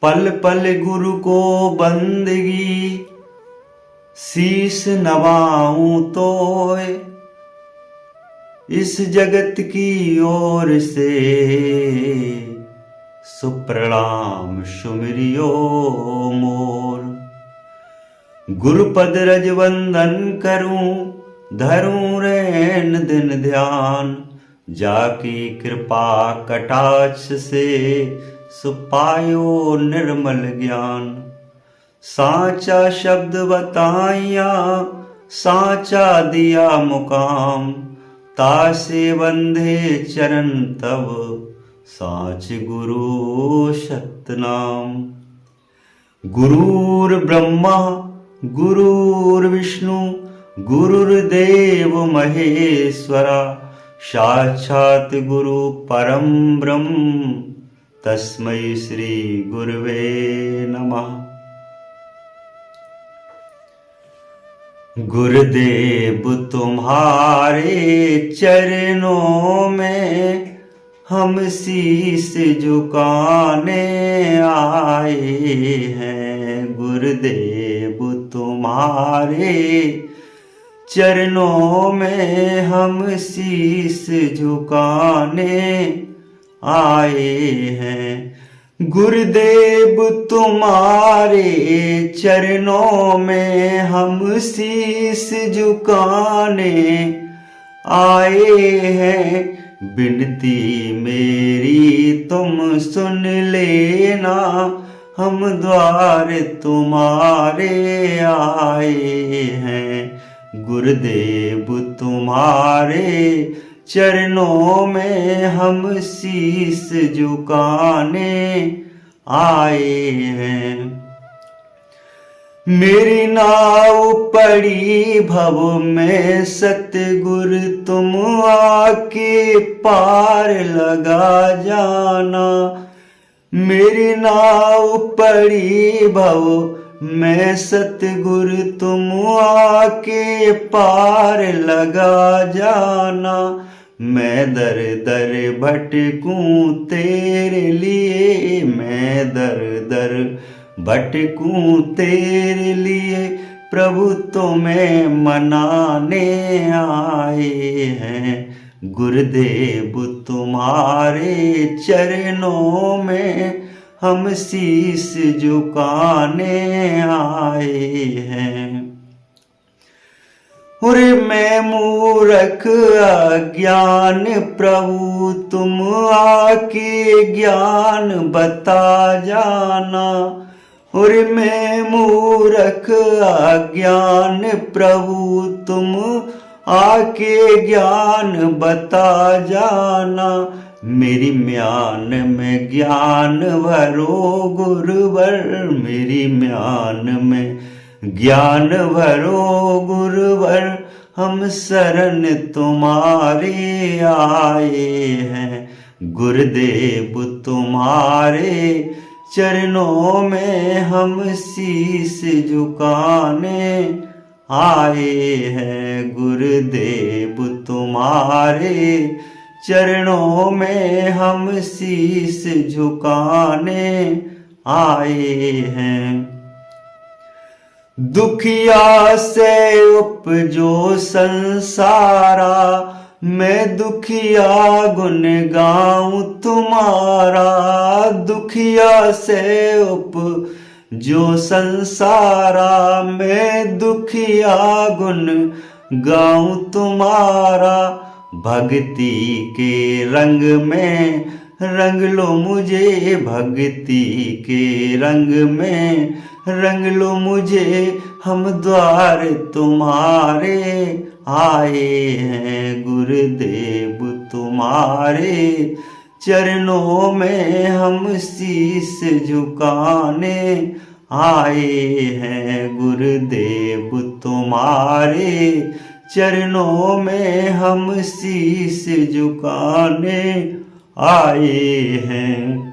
पल पल गुरु को बंदगी, शीश नवाऊं तोय। इस जगत की ओर से सुप्रणाम सुमिरियो मोर। गुरुपद रज वंदन करूं, धरूं रैन दिन ध्यान। जाकी कृपा कटाक्ष से सुपायो निर्मल ज्ञान। साचा शब्द बताइया, साचा दिया मुकाम। तासे बंधे चरण तब, साच गुरु सतनाम। गुरुर् ब्रह्मा गुरुर्विष्णु, गुरुर्देव महेश्वरा। साक्षात् गुरु परम ब्रह्म, तस्मै श्री गुरुवे नमः। गुरुदेव तुम्हारे चरणों में हम शीश झुकाने आए हैं। गुरुदेव तुम्हारे चरणों में हम शीश झुकाने आए हैं। गुरुदेव तुम्हारे चरणों में हम शीश झुकाने आए हैं। विनती मेरी तुम सुन लेना, हम द्वार तुम्हारे आए हैं। गुरुदेव तुम्हारे चरणों में हम शीश झुकाने आए हैं। मेरी नाव पड़ी भव में सतगुरु, तुम आके पार लगा जाना। मेरी नाव पड़ी भव मैं सतगुरु, तुम आके पार लगा जाना। मैं दर दर भटकूं तेरे लिए, मैं दर दर भटकूं तेरे लिए। प्रभु तुम्हें मनाने आए हैं। गुरुदेव तुम्हारे चरणों में हम शीश झुकाने आए हैं। अरे मैं मूर्ख अज्ञान प्रभु, तुम आके ज्ञान बता जाना। अरे मैं मूर्ख अज्ञान प्रभु, तुम आके ज्ञान बता जाना। मेरी म्यान में ज्ञान भरो गुरुवर, मेरी म्यान में ज्ञान भरो गुरुवर। हम शरण तुम्हारे आए हैं। गुरुदेव तुम्हारे चरणों में हम शीश झुकाने आए हैं। गुरुदेव तुम्हारे चरणों में हम शीश झुकाने आए हैं। दुखिया से उपजो संसारा, मैं दुखिया गुण गाऊं तुम्हारा। दुखिया से उपजो संसारा, मैं दुखिया गुण गाऊं तुम्हारा। भक्ति के रंग में रंग लो मुझे, भक्ति के रंग में रंग लो मुझे। हम द्वार तुम्हारे आए हैं। गुरुदेव तुम्हारे चरणों में हम शीश झुकाने आए हैं। गुरुदेव तुम्हारे चरणों में हम शीश झुकाने आए हैं।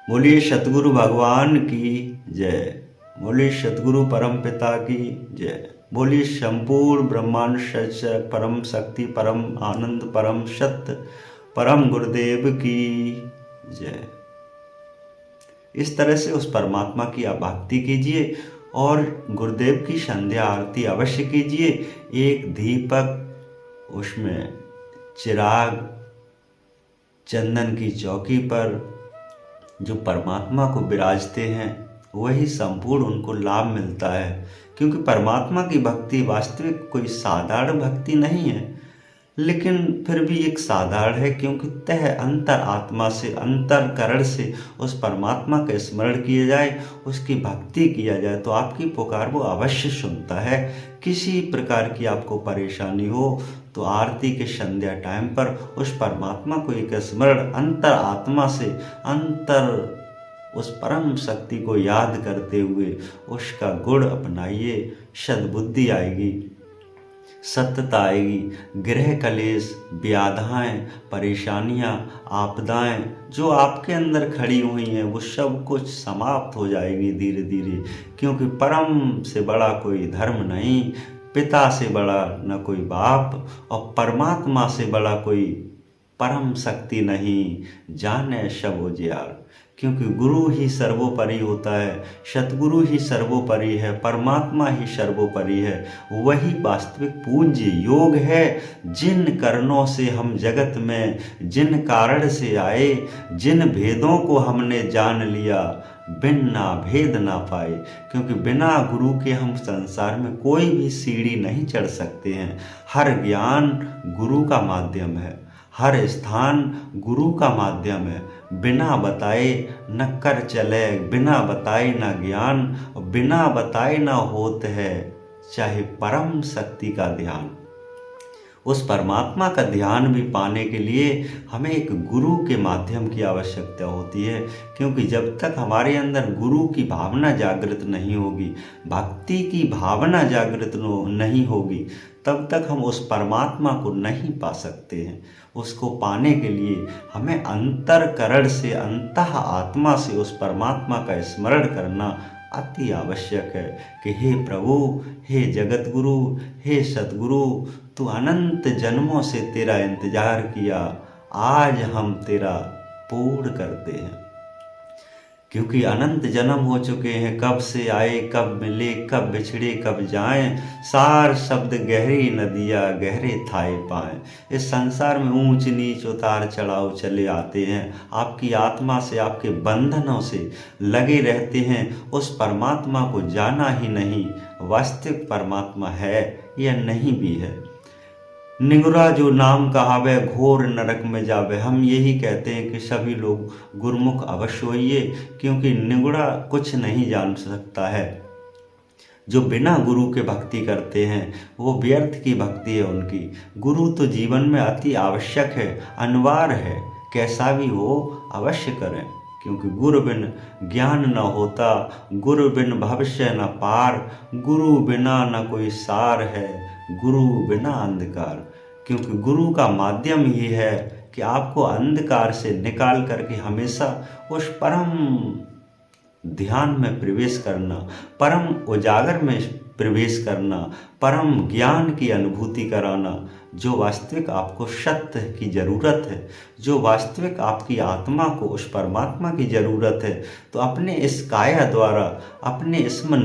बोलिए सतगुरु भगवान की जय। बोलिए सतगुरु परम पिता की जय। बोलिए संपूर्ण ब्रह्मांड सच्चा परम शक्ति परम आनंद परम सत्य परम गुरुदेव की जय। इस तरह से उस परमात्मा की आप भक्ति कीजिए और गुरुदेव की संध्या आरती अवश्य कीजिए। एक दीपक, उसमें चिराग, चंदन की चौकी पर जो परमात्मा को विराजते हैं वही संपूर्ण उनको लाभ मिलता है। क्योंकि परमात्मा की भक्ति वास्तविक कोई साधारण भक्ति नहीं है, लेकिन फिर भी एक साधारण है, क्योंकि तह अंतर आत्मा से, अंतरकरण से उस परमात्मा का स्मरण किया जाए, उसकी भक्ति किया जाए तो आपकी पुकार वो अवश्य सुनता है। किसी प्रकार की आपको परेशानी हो तो आरती के संध्या टाइम पर उस परमात्मा को एक स्मरण अंतर आत्मा से, अंतर उस परम शक्ति को याद करते हुए उसका गुण अपनाइए। सद्बुद्धि आएगी, सत्यता आएगी, गृह कलेश, व्याधाएं, परेशानियां, आपदाएं जो आपके अंदर खड़ी हुई हैं वो सब कुछ समाप्त हो जाएगी धीरे धीरे। क्योंकि परम से बड़ा कोई धर्म नहीं, पिता से बड़ा न कोई बाप, और परमात्मा से बड़ा कोई परम शक्ति नहीं, जाने सब उजियार। क्योंकि गुरु ही सर्वोपरि होता है, सतगुरु ही सर्वोपरि है, परमात्मा ही सर्वोपरि है। वही वास्तविक पूज्य योग है। जिन कारणों से हम जगत में, जिन कारण से आए, जिन भेदों को हमने जान लिया, बिना भेद ना पाए। क्योंकि बिना गुरु के हम संसार में कोई भी सीढ़ी नहीं चढ़ सकते हैं। हर ज्ञान गुरु का माध्यम है, हर स्थान गुरु का माध्यम है। बिना बताए न कर चले, बिना बताए न ज्ञान, बिना बताए न होत है चाहे परम शक्ति का ध्यान। उस परमात्मा का ध्यान भी पाने के लिए हमें एक गुरु के माध्यम की आवश्यकता होती है। क्योंकि जब तक हमारे अंदर गुरु की भावना जागृत नहीं होगी, भक्ति की भावना जागृत नहीं होगी, तब तक हम उस परमात्मा को नहीं पा सकते हैं। उसको पाने के लिए हमें अंतरकरण से, अंतः आत्मा से उस परमात्मा का स्मरण करना अति आवश्यक है कि हे प्रभु, हे जगत गुरु, हे सतगुरु, तू अनंत जन्मों से तेरा इंतजार किया, आज हम तेरा पूर्ण करते हैं। क्योंकि अनंत जन्म हो चुके हैं, कब से आए, कब मिले, कब बिछड़े, कब जाएं, सार शब्द गहरी नदियाँ गहरे थाए पाएं। इस संसार में ऊंच नीच, उतार चढ़ाव चले आते हैं, आपकी आत्मा से, आपके बंधनों से लगे रहते हैं। उस परमात्मा को जाना ही नहीं, वास्तविक परमात्मा है या नहीं भी है। निगुरा जो नाम कहावे, घोर नरक में जावे। हम यही कहते हैं कि सभी लोग गुरुमुख अवश्य होइए, क्योंकि निगुरा कुछ नहीं जान सकता है। जो बिना गुरु के भक्ति करते हैं वो व्यर्थ की भक्ति है उनकी। गुरु तो जीवन में अति आवश्यक है, अनिवार्य है, कैसा भी हो अवश्य करें। क्योंकि गुरु बिन ज्ञान न होता, गुरु बिन भविष्य न पार, गुरु बिना न कोई सार है, गुरु बिना अंधकार। क्योंकि गुरु का माध्यम ही है कि आपको अंधकार से निकाल करके हमेशा उस परम ध्यान में प्रवेश करना, परम उजागर में प्रवेश करना, परम ज्ञान की अनुभूति कराना। जो वास्तविक आपको सत्य की ज़रूरत है, जो वास्तविक आपकी आत्मा को उस परमात्मा की ज़रूरत है, तो अपने इस काया द्वारा, अपने इसमें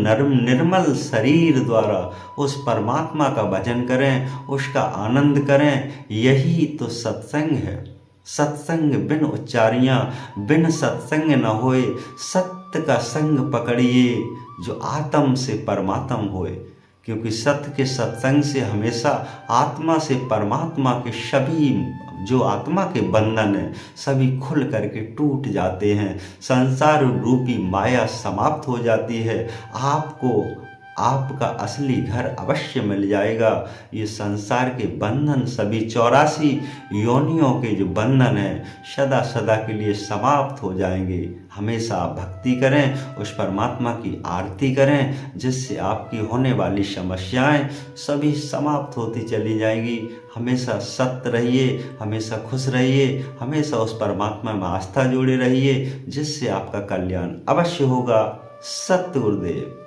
निर्मल शरीर द्वारा उस परमात्मा का भजन करें, उसका आनंद करें। यही तो सत्संग है। सत्संग बिन उच्चारियाँ, बिन सत्संग न होए, सत्य का संग पकड़िए, जो आत्म से परमात्म होए। क्योंकि सत्य के सत्संग से हमेशा आत्मा से परमात्मा के सभी जो आत्मा के बंधन हैं सभी खुल करके टूट जाते हैं। संसार रूपी माया समाप्त हो जाती है। आपको आपका असली घर अवश्य मिल जाएगा। ये संसार के बंधन, सभी 84 योनियों के जो बंधन हैं, सदा सदा के लिए समाप्त हो जाएंगे। हमेशा आप भक्ति करें, उस परमात्मा की आरती करें, जिससे आपकी होने वाली समस्याएं सभी समाप्त होती चली जाएंगी। हमेशा सत्य रहिए, हमेशा खुश रहिए, हमेशा उस परमात्मा में आस्था जोड़े रहिए, जिससे आपका कल्याण अवश्य होगा। सत्य गुरुदेव।